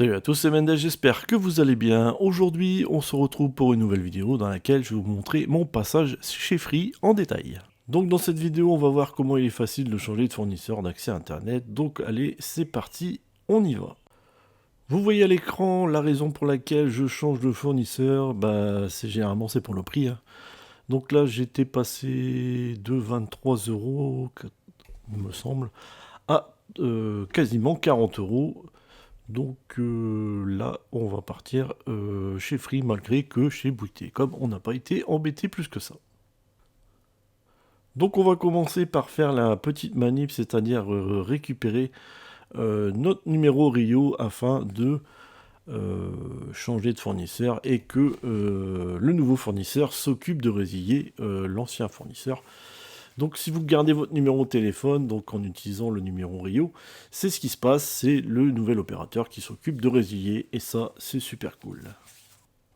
Salut à tous, c'est Mendes, j'espère que vous allez bien. Aujourd'hui, on se retrouve pour une nouvelle vidéo dans laquelle je vais vous montrer mon passage chez Free en détail. Donc dans cette vidéo, on va voir comment il est facile de changer de fournisseur d'accès à Internet. Donc allez, c'est parti, on y va. Vous voyez à l'écran la raison pour laquelle je change de fournisseur, c'est généralement c'est pour le prix. Donc là, j'étais passé de 23 euros, il me semble, à quasiment 40 euros. Donc là, on va partir chez Free, malgré que chez Bouygues Telecom, on n'a pas été embêté plus que ça. Donc on va commencer par faire la petite manip, c'est-à-dire récupérer notre numéro Rio afin de changer de fournisseur et que le nouveau fournisseur s'occupe de résilier l'ancien fournisseur. Donc si vous gardez votre numéro de téléphone, donc en utilisant le numéro Rio, c'est ce qui se passe, c'est le nouvel opérateur qui s'occupe de résilier, et ça c'est super cool.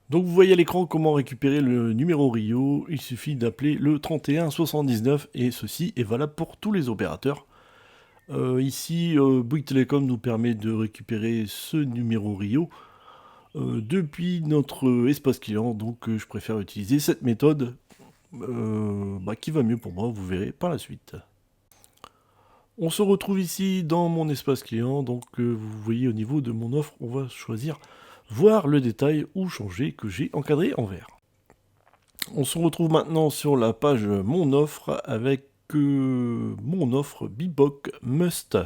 Donc vous voyez à l'écran comment récupérer le numéro Rio, il suffit d'appeler le 31 79 et ceci est valable pour tous les opérateurs. Ici, Bouygues Telecom nous permet de récupérer ce numéro Rio depuis notre espace client, donc je préfère utiliser cette méthode qui va mieux pour moi, vous verrez par la suite. On se retrouve ici dans mon espace client, donc vous voyez au niveau de mon offre, on va choisir voir le détail ou changer que j'ai encadré en vert. On se retrouve maintenant sur la page mon offre avec mon offre Biboc Must.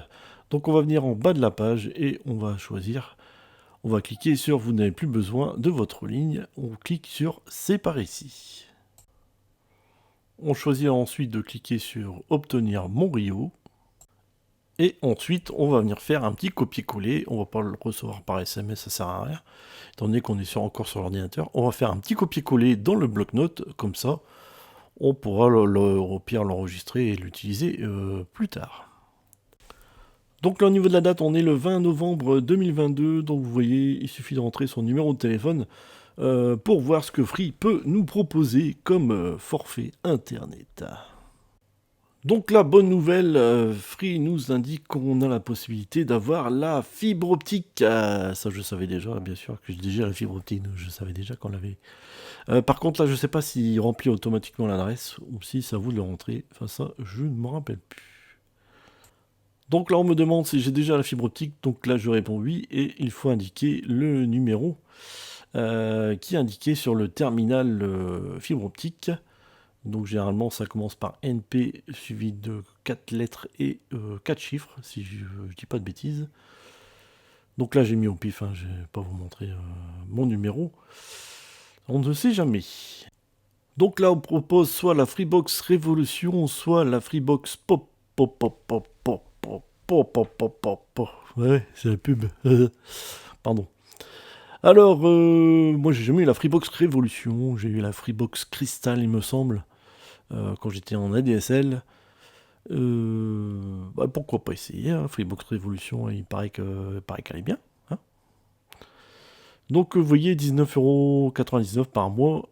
Donc on va venir en bas de la page et on va choisir, on va cliquer sur vous n'avez plus besoin de votre ligne, on clique sur c'est par ici. On choisit ensuite de cliquer sur obtenir mon Rio. Et ensuite, on va venir faire un petit copier-coller. On va pas le recevoir par SMS, ça sert à rien. Étant donné qu'on est encore sur l'ordinateur, on va faire un petit copier-coller dans le bloc-notes. Comme ça, on pourra au pire l'enregistrer et l'utiliser plus tard. Donc là, au niveau de la date, on est le 20 novembre 2022. Donc vous voyez, il suffit de rentrer son numéro de téléphone pour voir ce que Free peut nous proposer comme forfait Internet. Donc la bonne nouvelle, Free nous indique qu'on a la possibilité d'avoir la fibre optique. Ça je savais déjà, bien sûr que j'ai déjà la fibre optique, je savais déjà qu'on l'avait. Par contre là je sais pas s'il remplit automatiquement l'adresse ou si ça vous de le rentrer. Enfin ça je ne m'en rappelle plus. Donc là on me demande si j'ai déjà la fibre optique, donc là je réponds oui et il faut indiquer le numéro qui est indiqué sur le terminal fibre optique. Donc généralement ça commence par NP suivi de 4 lettres et 4 chiffres, si je dis pas de bêtises. Donc là j'ai mis au pif, je vais pas vous montrer mon numéro. On ne sait jamais. Donc là on propose soit la Freebox Révolution, soit la Freebox Pop. Pop, pop, pop, pop, pop, pop, pop, pop, pop, pop. Ouais, c'est la pub. Pardon. Alors, moi j'ai jamais eu la Freebox Révolution, j'ai eu la Freebox Crystal il me semble. Quand j'étais en ADSL. Pourquoi pas essayer, Freebox Révolution, il paraît qu'elle est bien. Donc vous voyez 19,99€ par mois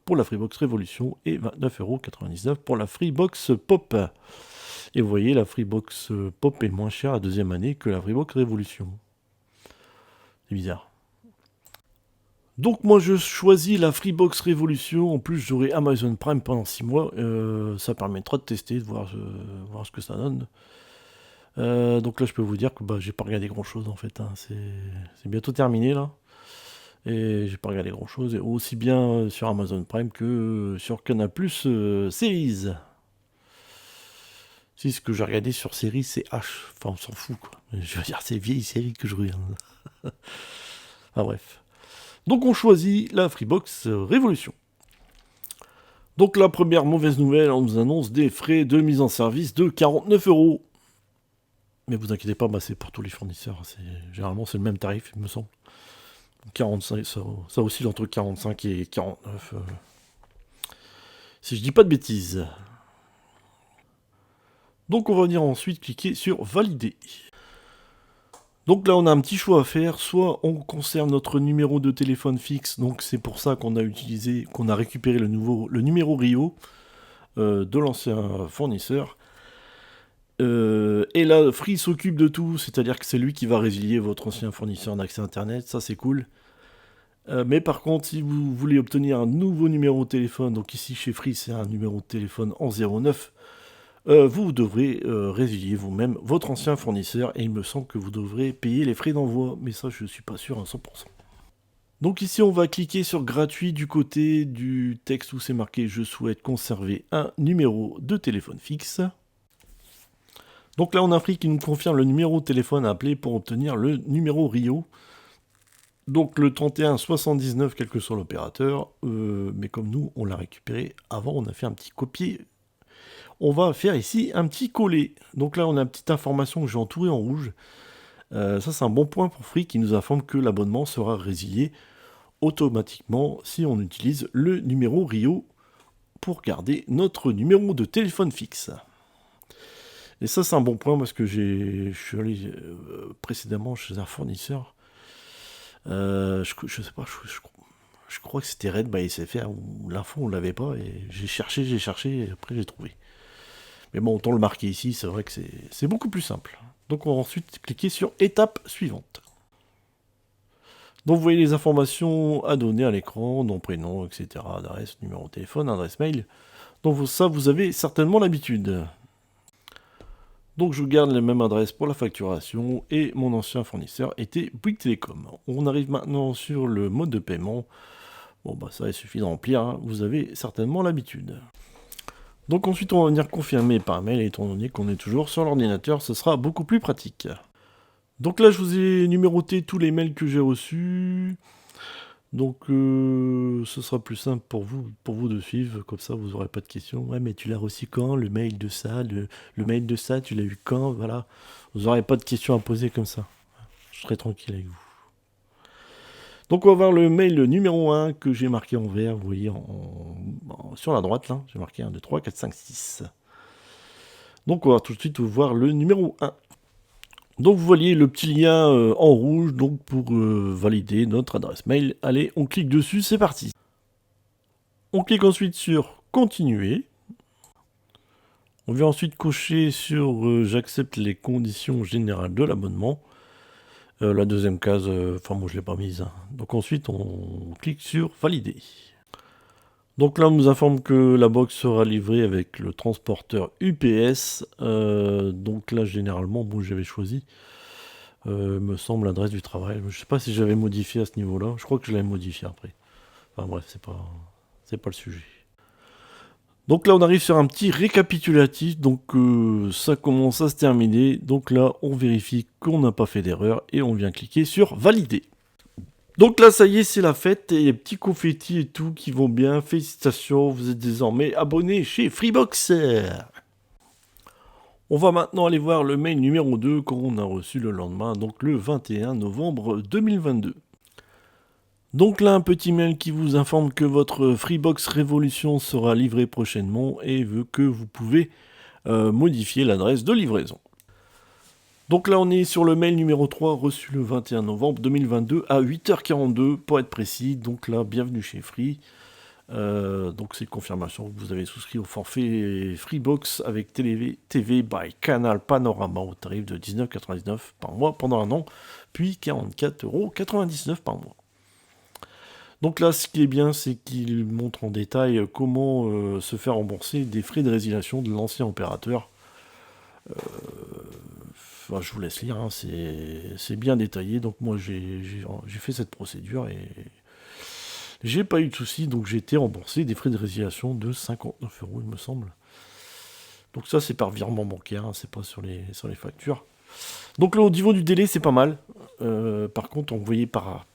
pour la Freebox Révolution et 29,99€ pour la Freebox Pop. Et vous voyez la Freebox Pop est moins chère la deuxième année que la Freebox Révolution. C'est bizarre. Donc moi je choisis la Freebox Révolution, en plus j'aurai Amazon Prime pendant 6 mois, ça permettra de tester, de voir ce que ça donne. Donc là je peux vous dire que j'ai pas regardé grand chose en fait, c'est bientôt terminé là. Et j'ai pas regardé grand chose, aussi bien sur Amazon Prime que sur Canal Plus Series. Si ce que j'ai regardé sur Series c'est H, enfin on s'en fout quoi. Je veux dire c'est vieilles séries que je regarde. Enfin bref. Donc on choisit la Freebox Révolution. Donc la première mauvaise nouvelle, on nous annonce des frais de mise en service de 49€. Mais vous inquiétez pas, c'est pour tous les fournisseurs. Généralement c'est le même tarif, il me semble. 45, ça oscille entre 45 et 49. Si je dis pas de bêtises. Donc on va venir ensuite cliquer sur valider. Donc là on a un petit choix à faire, soit on conserve notre numéro de téléphone fixe, donc c'est pour ça qu'on a récupéré le numéro Rio de l'ancien fournisseur. Et là, Free s'occupe de tout, c'est-à-dire que c'est lui qui va résilier votre ancien fournisseur d'accès Internet, ça c'est cool. Mais par contre, si vous voulez obtenir un nouveau numéro de téléphone, donc ici chez Free c'est un numéro de téléphone en 09, vous devrez résilier vous-même votre ancien fournisseur et il me semble que vous devrez payer les frais d'envoi, mais ça je ne suis pas sûr à 100%. Donc ici on va cliquer sur gratuit du côté du texte où c'est marqué je souhaite conserver un numéro de téléphone fixe. Donc là on a Free qui nous confirme le numéro de téléphone à appeler pour obtenir le numéro Rio. Donc le 31 79 quel que soit l'opérateur, mais comme nous on l'a récupéré avant, on a fait un petit copier. On va faire ici un petit coller. Donc là on a une petite information que j'ai entourée en rouge. Ça c'est un bon point pour Free qui nous informe que l'abonnement sera résilié automatiquement si on utilise le numéro Rio pour garder notre numéro de téléphone fixe. Et ça c'est un bon point parce que je suis allé précédemment chez un fournisseur. Je sais pas, je crois que c'était Red by SFR où l'info on l'avait pas et j'ai cherché et après j'ai trouvé. Mais bon, autant le marquer ici, c'est vrai que c'est beaucoup plus simple. Donc on va ensuite cliquer sur étape suivante. Donc vous voyez les informations à donner à l'écran, nom, prénom, etc. Adresse, numéro de téléphone, adresse mail. Donc ça, vous avez certainement l'habitude. Donc je garde la même adresse pour la facturation et mon ancien fournisseur était Bouygues Télécom. On arrive maintenant sur le mode de paiement. Bon bah ça il suffit de remplir, hein. Vous avez certainement l'habitude. Donc ensuite on va venir confirmer par mail, étant donné qu'on est toujours sur l'ordinateur, ce sera beaucoup plus pratique. Donc là je vous ai numéroté tous les mails que j'ai reçus. Donc ce sera plus simple pour vous de suivre, comme ça vous n'aurez pas de questions. Ouais mais tu l'as reçu quand, le mail de ça, le mail de ça, tu l'as eu quand, voilà. Vous n'aurez pas de questions à poser comme ça. Je serai tranquille avec vous. Donc on va voir le mail numéro 1 que j'ai marqué en vert, vous voyez sur la droite là, j'ai marqué 1, 2, 3, 4, 5, 6. Donc on va tout de suite voir le numéro 1. Donc vous voyez le petit lien en rouge donc pour valider notre adresse mail. Allez, on clique dessus, c'est parti. On clique ensuite sur continuer. On vient ensuite cocher sur j'accepte les conditions générales de l'abonnement. La deuxième case, enfin moi je l'ai pas mise. Hein. Donc ensuite on clique sur valider. Donc là on nous informe que la box sera livrée avec le transporteur UPS. Donc là généralement, bon j'avais choisi, me semble l'adresse du travail. Je sais pas si j'avais modifié à ce niveau-là. Je crois que je l'avais modifié après. Enfin bref, c'est pas le sujet. Donc là on arrive sur un petit récapitulatif, donc ça commence à se terminer. Donc là on vérifie qu'on n'a pas fait d'erreur et on vient cliquer sur valider. Donc là ça y est, c'est la fête et les petits confettis et tout qui vont bien. Félicitations, vous êtes désormais abonné chez Freebox. On va maintenant aller voir le mail numéro 2 qu'on a reçu le lendemain, donc le 21 novembre 2022. Donc là, un petit mail qui vous informe que votre Freebox Révolution sera livré prochainement et veut que vous pouvez modifier l'adresse de livraison. Donc là, on est sur le mail numéro 3 reçu le 21 novembre 2022 à 8h42 pour être précis. Donc là, bienvenue chez Free. Donc c'est confirmation que vous avez souscrit au forfait Freebox avec TV by Canal Panorama au tarif de 19,99€ par mois pendant un an, puis 44,99€ par mois. Donc là, ce qui est bien, c'est qu'il montre en détail comment se faire rembourser des frais de résiliation de l'ancien opérateur. Enfin, je vous laisse lire, hein, c'est bien détaillé. Donc moi, j'ai fait cette procédure et j'ai pas eu de soucis. Donc j'ai été remboursé des frais de résiliation de 59€, il me semble. Donc ça, c'est par virement bancaire, hein, c'est pas sur les factures. Donc là, au niveau du délai, c'est pas mal. Par contre, envoyé par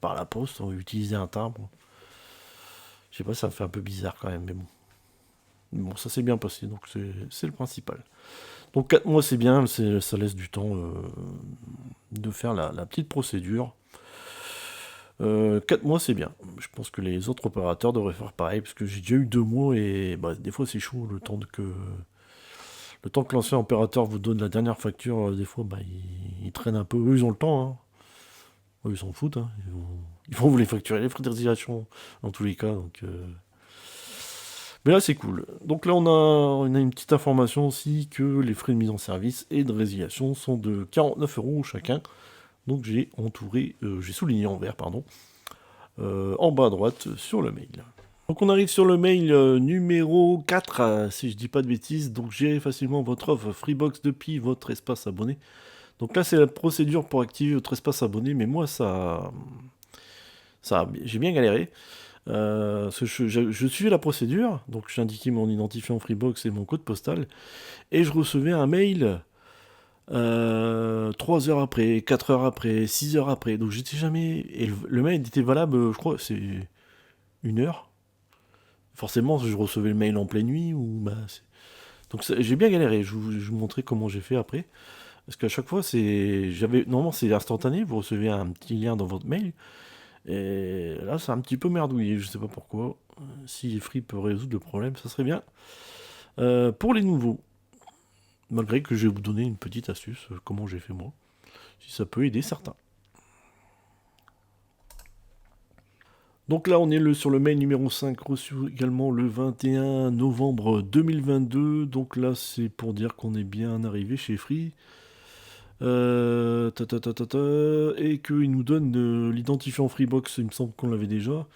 la poste, on va utiliser un timbre. Je sais pas, ça me fait un peu bizarre quand même, mais bon. Bon, ça s'est bien passé, donc c'est le principal. Donc 4 mois, c'est bien, ça laisse du temps de faire la petite procédure. 4 mois, c'est bien. Je pense que les autres opérateurs devraient faire pareil, parce que j'ai déjà eu 2 mois, et bah, des fois c'est chaud, le temps que l'ancien opérateur vous donne la dernière facture, des fois, bah, ils traînent un peu. Eux, ils ont le temps, hein. Eux, ils s'en foutent, hein. Ils vont vous les facturer, les frais de résiliation, dans tous les cas, donc... Mais là, c'est cool. Donc là, on a une petite information aussi que les frais de mise en service et de résiliation sont de 49 € chacun. Donc j'ai souligné en vert, pardon, en bas à droite sur le mail. Donc on arrive sur le mail numéro 4, si je dis pas de bêtises. Donc gérez facilement votre offre Freebox depuis votre espace abonné. Donc là, c'est la procédure pour activer votre espace abonné, mais moi, j'ai bien galéré. Je suivais la procédure, donc j'ai indiqué mon identifiant Freebox et mon code postal, et je recevais un mail 3 heures après, 4 heures après, 6 heures après, donc j'étais jamais... Et le mail était valable, je crois, c'est 1 heure. Forcément, je recevais le mail en pleine nuit, donc j'ai bien galéré, je vous montrer comment j'ai fait après. Parce qu'à chaque fois, normalement c'est instantané, vous recevez un petit lien dans votre mail, et là, c'est un petit peu merdouillé, je sais pas pourquoi. Si Free peut résoudre le problème, ça serait bien. Pour les nouveaux, malgré que je vais vous donner une petite astuce, comment j'ai fait moi, si ça peut aider certains. Donc là, on est sur le mail numéro 5, reçu également le 21 novembre 2022. Donc là, c'est pour dire qu'on est bien arrivé chez Free. Et qu'il nous donne l'identifiant Freebox, il me semble qu'on l'avait déjà.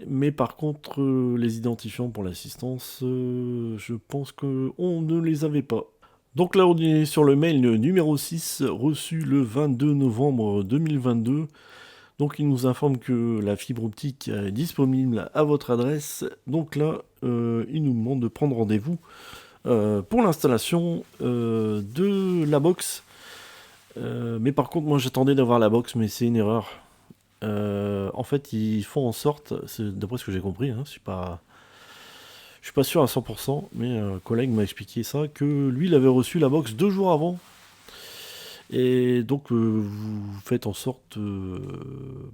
Mais par contre, les identifiants pour l'assistance, je pense qu'on ne les avait pas. Donc là, on est sur le mail numéro 6, reçu le 22 novembre 2022. Donc il nous informe que la fibre optique est disponible à votre adresse. Donc là, il nous demande de prendre rendez-vous pour l'installation de la box. Mais par contre, moi j'attendais d'avoir la box, mais c'est une erreur. En fait, ils font en sorte, d'après ce que j'ai compris, hein, je suis pas sûr à 100%, mais un collègue m'a expliqué ça, que lui, il avait reçu la box 2 jours avant. Et donc, vous faites en sorte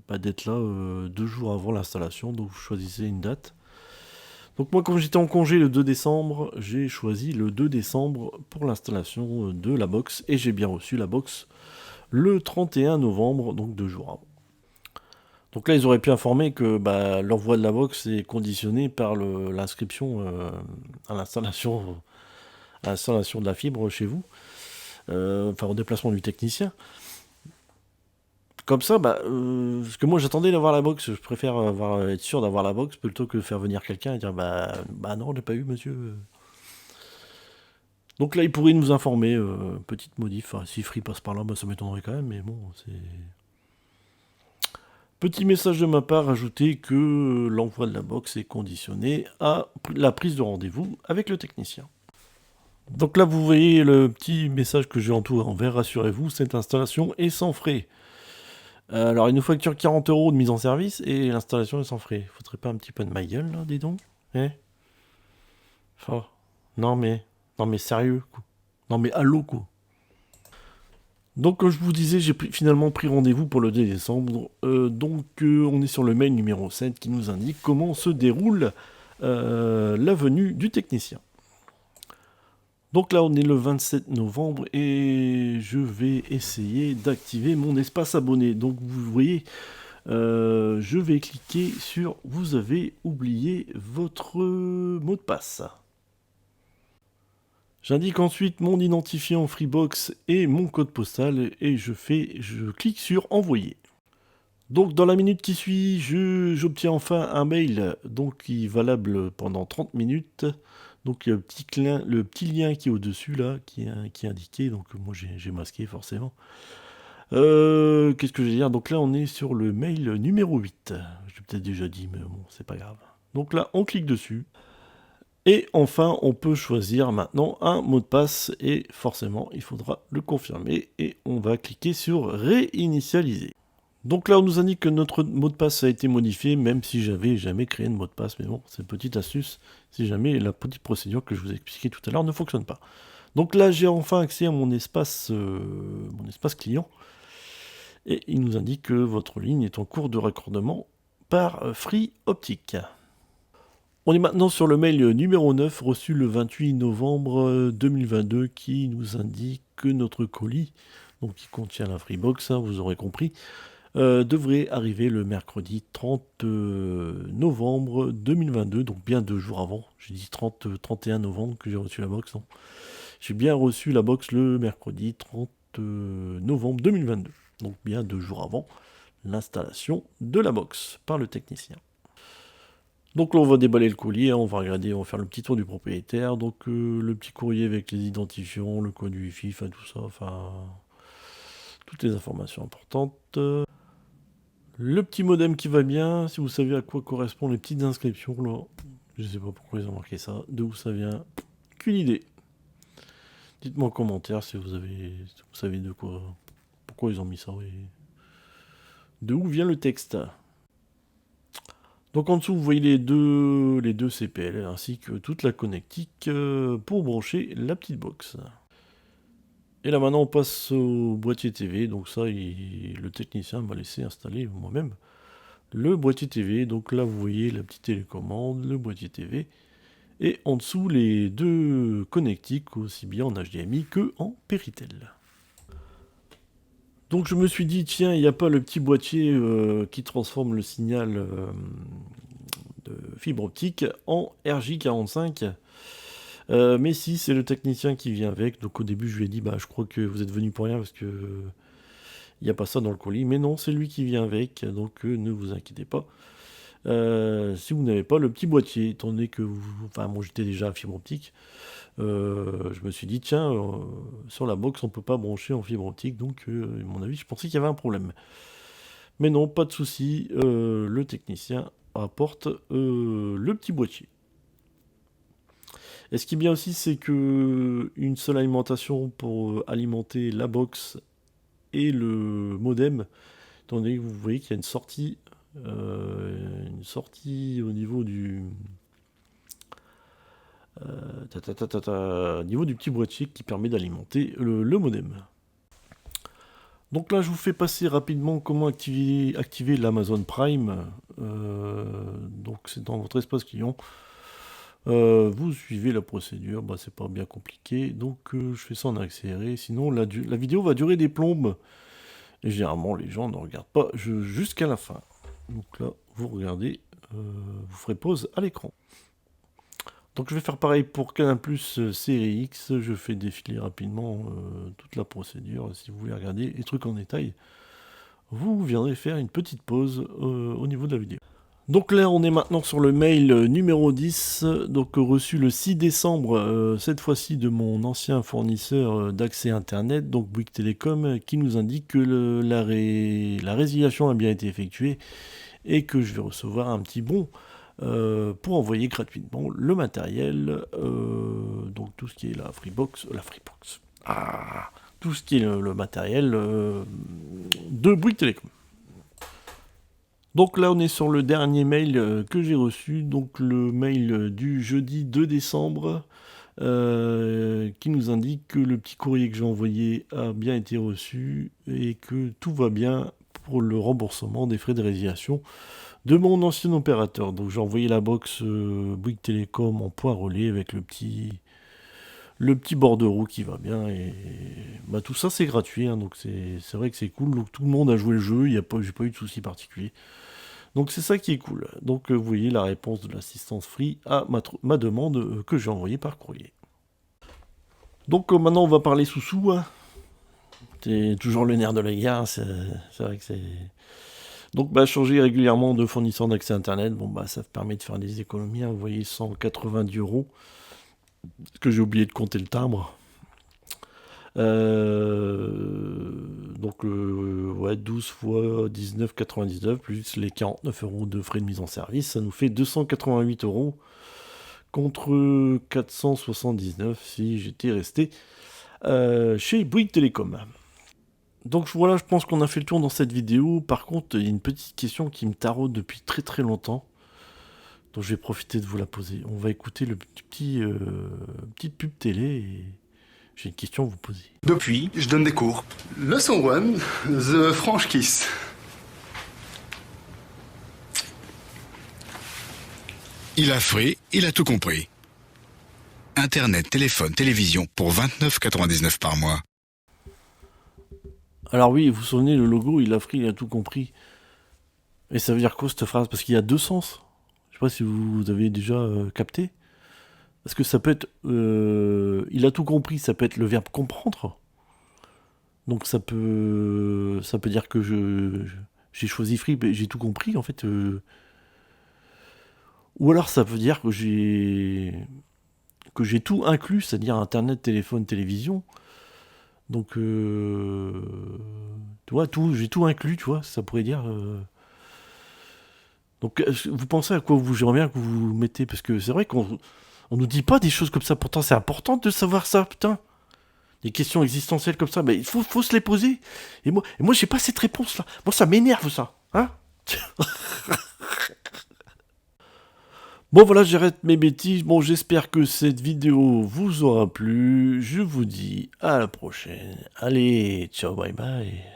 d'être là 2 jours avant l'installation, donc vous choisissez une date. Donc moi, comme j'étais en congé le 2 décembre, j'ai choisi le 2 décembre pour l'installation de la box, et j'ai bien reçu la box le 31 novembre, donc 2 jours avant. Donc là, ils auraient pu informer que l'envoi de la box est conditionné par l'inscription à l'installation de la fibre chez vous, au déplacement du technicien. Comme ça, parce que moi j'attendais d'avoir la box, je préfère être sûr d'avoir la box plutôt que faire venir quelqu'un et dire non, j'ai pas eu monsieur. Donc là, ils pourraient nous informer, petite modif, si Free passe par là, ça m'étonnerait quand même, mais bon, c'est... Petit message de ma part, ajouter que l'envoi de la box est conditionné à la prise de rendez-vous avec le technicien. Donc là, vous voyez le petit message que j'ai en tout en vert, rassurez-vous, cette installation est sans frais. Alors, il nous facture 40 € de mise en service et l'installation est sans frais. Faudrait pas un petit peu de ma gueule, là, dis donc? Non mais sérieux, quoi. Non mais allô, quoi. Donc, comme je vous disais, j'ai finalement pris rendez-vous pour le 2 décembre. On est sur le mail numéro 7 qui nous indique comment se déroule la venue du technicien. Donc là, on est le 27 novembre et je vais essayer d'activer mon espace abonné. Donc, vous voyez, je vais cliquer sur « Vous avez oublié votre mot de passe ». J'indique ensuite mon identifiant Freebox et mon code postal et je clique sur envoyer. Donc dans la minute qui suit, j'obtiens enfin un mail qui est valable pendant 30 minutes. Donc il y a le petit lien qui est au-dessus là, qui est indiqué, donc moi j'ai masqué forcément. Qu'est-ce que je vais dire? Donc là on est sur le mail numéro 8. J'ai peut-être déjà dit, mais bon, c'est pas grave. Donc là on clique dessus. Et enfin, on peut choisir maintenant un mot de passe et forcément, il faudra le confirmer et on va cliquer sur réinitialiser. Donc là, on nous indique que notre mot de passe a été modifié, même si j'avais jamais créé de mot de passe. Mais bon, c'est une petite astuce, si jamais la petite procédure que je vous ai expliquée tout à l'heure ne fonctionne pas. Donc là, j'ai enfin accès à mon espace client. Et il nous indique que votre ligne est en cours de raccordement par Free Optic. On est maintenant sur le mail numéro 9, reçu le 28 novembre 2022, qui nous indique que notre colis, donc qui contient la Freebox, vous aurez compris, devrait arriver le mercredi 30 novembre 2022, donc bien 2 jours avant. J'ai dit 31 novembre que j'ai reçu la box, non. J'ai bien reçu la box le mercredi 30 novembre 2022, donc bien 2 jours avant l'installation de la box par le technicien. Donc là on va déballer le courrier, on va regarder, on va faire le petit tour du propriétaire, donc le petit courrier avec les identifiants, le code Wi-Fi, enfin tout ça, enfin toutes les informations importantes. Le petit modem qui va bien, si vous savez à quoi correspondent les petites inscriptions là, je sais pas pourquoi ils ont marqué ça, d'où ça vient, qu'une idée. Dites-moi en commentaire si vous savez de quoi, pourquoi ils ont mis ça et de où vient le texte. Donc en dessous, vous voyez les deux CPL ainsi que toute la connectique pour brancher la petite box. Et là maintenant, on passe au boîtier TV. Donc ça, le technicien m'a laissé installer moi-même le boîtier TV. Donc là, vous voyez la petite télécommande, le boîtier TV. Et en dessous, les deux connectiques, aussi bien en HDMI que en Péritel. Donc je me suis dit, tiens, il n'y a pas le petit boîtier qui transforme le signal de fibre optique en RJ45. Mais si, c'est le technicien qui vient avec. Donc au début, je lui ai dit, bah, je crois que vous êtes venu pour rien parce que il n'y a pas ça dans le colis. Mais non, c'est lui qui vient avec. Donc ne vous inquiétez pas. Si vous n'avez pas le petit boîtier, étant donné que enfin, moi j'étais déjà à fibre optique, je me suis dit, tiens, sur la box, on peut pas brancher en fibre optique. Donc, à mon avis, je pensais qu'il y avait un problème. Mais non, pas de souci. Le technicien apporte le petit boîtier. Et ce qui est bien aussi, c'est que une seule alimentation pour alimenter la box et le modem, étant donné que vous voyez qu'il y a une sortie au niveau du au niveau du petit boîtier qui permet d'alimenter le modem. Donc là, je vous fais passer rapidement comment activer l'Amazon Prime. Donc c'est dans votre espace client. Vous suivez la procédure, bah, c'est pas bien compliqué, donc je fais ça en accéléré, sinon la vidéo va durer des plombes, et généralement les gens ne regardent pas jusqu'à la fin. Donc là, vous regardez, vous ferez pause à l'écran. Donc je vais faire pareil pour Canal+, Série X, je fais défiler rapidement toute la procédure, si vous voulez regarder les trucs en détail, vous viendrez faire une petite pause au niveau de la vidéo. Donc là, on est maintenant sur le mail numéro 10, donc reçu le 6 décembre, cette fois-ci de mon ancien fournisseur d'accès Internet, donc Bouygues Télécom, qui nous indique que la résiliation a bien été effectuée et que je vais recevoir un petit bon pour envoyer gratuitement le matériel, donc tout ce qui est la Freebox, tout ce qui est le matériel de Bouygues Télécom. Donc là, on est sur le dernier mail que j'ai reçu, donc le mail du jeudi 2 décembre, qui nous indique que le petit courrier que j'ai envoyé a bien été reçu et que tout va bien pour le remboursement des frais de résiliation de mon ancien opérateur. Donc j'ai envoyé la box Bouygues Télécom en point relais avec le petit bordereau qui va bien, et bah, tout ça c'est gratuit, hein, donc c'est vrai que c'est cool, donc tout le monde a joué le jeu, j'ai pas eu de soucis particuliers. Donc c'est ça qui est cool. Donc vous voyez la réponse de l'assistance Free à ma demande que j'ai envoyée par courrier. Donc maintenant on va parler sous-sous. Hein. C'est toujours le nerf de la guerre, c'est vrai que c'est... Donc changer régulièrement de fournisseur d'accès Internet, bon bah ça permet de faire des économies, hein. Vous voyez 190 €, parce que j'ai oublié de compter le timbre. Donc ouais, 12 fois 19,99 plus les 49 € de frais de mise en service, ça nous fait 288 € contre 479 si j'étais resté chez Bouygues Télécom. Donc voilà, je pense qu'on a fait le tour dans cette vidéo. Par contre, il y a une petite question qui me taraude depuis très très longtemps, donc je vais profiter de vous la poser. On va écouter le petite pub télé et j'ai une question à vous poser. Depuis, je donne des cours. Leçon 1, The French Kiss. Il a frais, il a tout compris. Internet, téléphone, télévision pour 29,99 par mois. Alors oui, vous vous souvenez, le logo, il a pris, il a tout compris. Et ça veut dire quoi cette phrase? Parce qu'il y a deux sens. Je sais pas si vous avez déjà capté. Parce que ça peut être... il a tout compris, ça peut être le verbe comprendre. Donc ça peut dire que j'ai choisi free, mais j'ai tout compris en fait. Ou alors ça veut dire que j'ai tout inclus, c'est-à-dire internet, téléphone, télévision. Donc tu vois, tout, j'ai tout inclus, tu vois, ça pourrait dire. Donc vous pensez à quoi j'aimerais bien que vous mettez, parce que c'est vrai on nous dit pas des choses comme ça, pourtant c'est important de savoir ça, putain. Des questions existentielles comme ça, mais faut se les poser. Et moi j'ai pas cette réponse-là. Moi, ça m'énerve, ça. Hein? Bon, voilà, j'arrête mes bêtises. Bon, j'espère que cette vidéo vous aura plu. Je vous dis à la prochaine. Allez, ciao, bye bye.